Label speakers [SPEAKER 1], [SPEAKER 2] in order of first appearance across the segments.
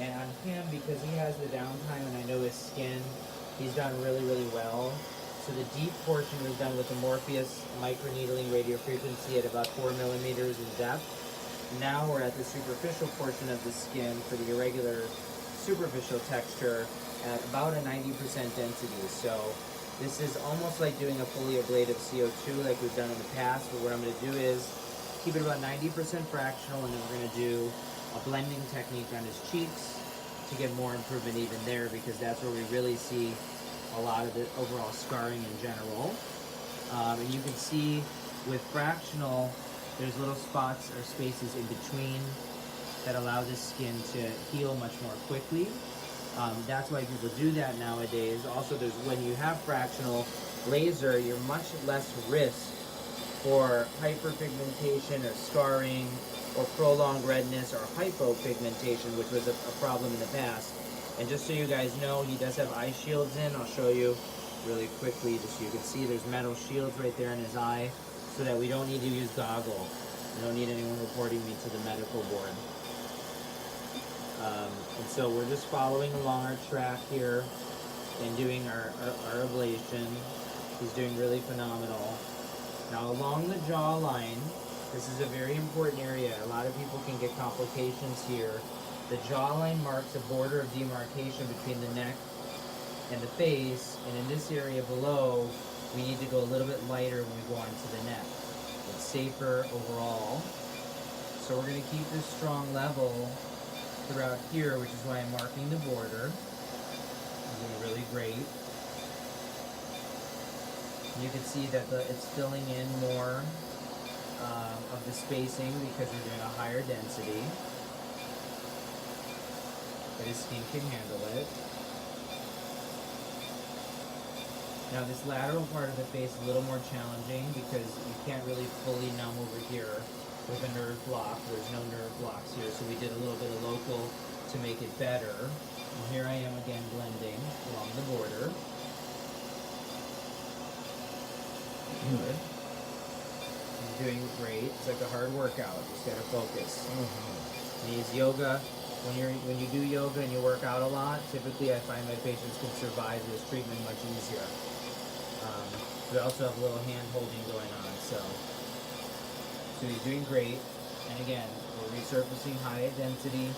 [SPEAKER 1] And on him, because he has the downtime and I know his skin, he's done really, really well. So the deep portion was done with the Morpheus microneedling radiofrequency at about 4 millimeters in depth. Now we're at the superficial portion of the skin for the irregular superficial texture at about a 90% density. So this is almost like doing a fully ablative CO2 like we've done in the past, but what I'm going to do is keep it about 90% fractional, and then we're going to do a blending technique on his cheeks to get more improvement even there, because that's where we really see a lot of the overall scarring in general. And you can see with fractional, there's little spots or spaces in between that allow the skin to heal much more quickly. That's why people do that nowadays. Also, there's when you have fractional laser, you're much less risk for hyperpigmentation or scarring or prolonged redness or hypopigmentation, which was a problem in the past. And just so you guys know, he does have eye shields in. I'll show you really quickly just so you can see there's metal shields right there in his eye, so that we don't need to use goggles. We don't need anyone reporting me to the medical board. And so we're just following along our track here and doing our ablation. He's doing really phenomenal. Now along the jawline, this is a very important area. A lot of people can get complications here. The jawline marks a border of demarcation between the neck and the face, and in this area below, we need to go a little bit lighter when we go onto the neck. It's safer overall. So we're going to keep this strong level throughout here, which is why I'm marking the border. I'm doing really great. You can see that it's filling in more of the spacing because we're doing a higher density. But his skin can handle it. Now this lateral part of the face is a little more challenging because you can't really fully numb over here with a nerve block. There's no nerve blocks here, so we did a little bit of local to make it better. And here I am again blending along the border. Good. He's doing great. It's like a hard workout. Just gotta focus. And he's yoga. When you do yoga and you work out a lot, typically I find my patients can survive this treatment much easier. We also have a little hand holding going on, so he's doing great. And again, we're resurfacing high density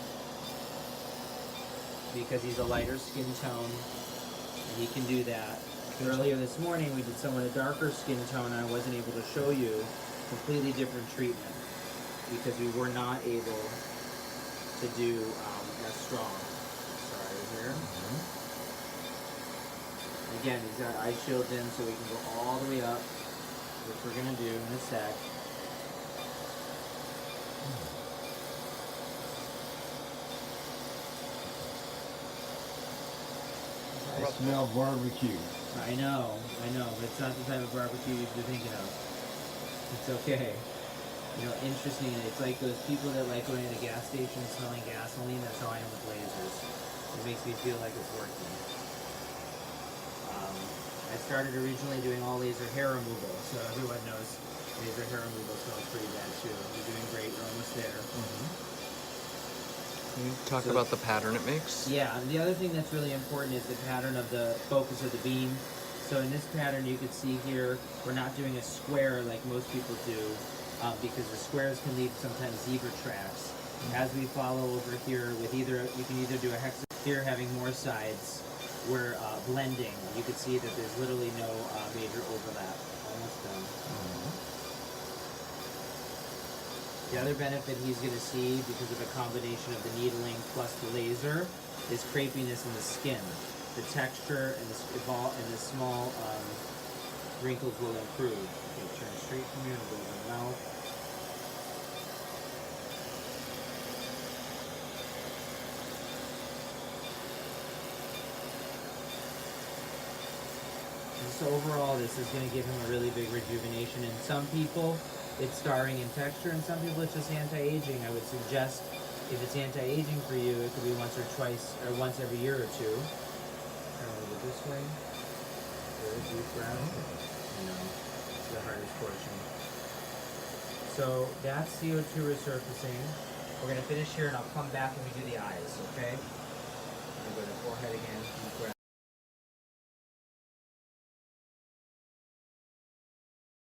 [SPEAKER 1] because he's a lighter skin tone, and he can do that. Earlier this morning, we did someone a darker skin tone, and I wasn't able to show you completely different treatment because we were not able to do as strong. Sorry here. Again, he's got eye shields in, so we can go all the way up, which we're gonna do in a sec.
[SPEAKER 2] I smell barbecue.
[SPEAKER 1] I know, but it's not the type of barbecue you're thinking of. It's okay. You know, interesting, it's like those people that like going to the gas station smelling gasoline. That's how I am with lasers. It makes me feel like it's working. I started originally doing all laser hair removal, so everyone knows laser hair removal smells pretty bad too. You're doing great, you're almost there.
[SPEAKER 3] Can you talk about the pattern it makes?
[SPEAKER 1] Yeah, and the other thing that's really important is the pattern of the focus of the beam. So in this pattern you can see here, we're not doing a square like most people do, because the squares can leave sometimes zebra tracks. As we follow over here with you can either do a hex here having more sides, we're blending. You can see that there's literally no major overlap. Almost done. The other benefit he's going to see because of a combination of the needling plus the laser is crepiness in the skin. The texture and the small wrinkles will improve. Okay, turn straight from here and go to the mouth. So overall, this is going to give him a really big rejuvenation. In some people, it's scarring in texture, and some people it's just anti-aging. I would suggest if it's anti-aging for you, it could be once or twice, or once every year or two. Turn a little bit this way. Very deep breath. You know, the hardest portion. So that's CO2 resurfacing. We're going to finish here, and I'll come back when we do the eyes, okay?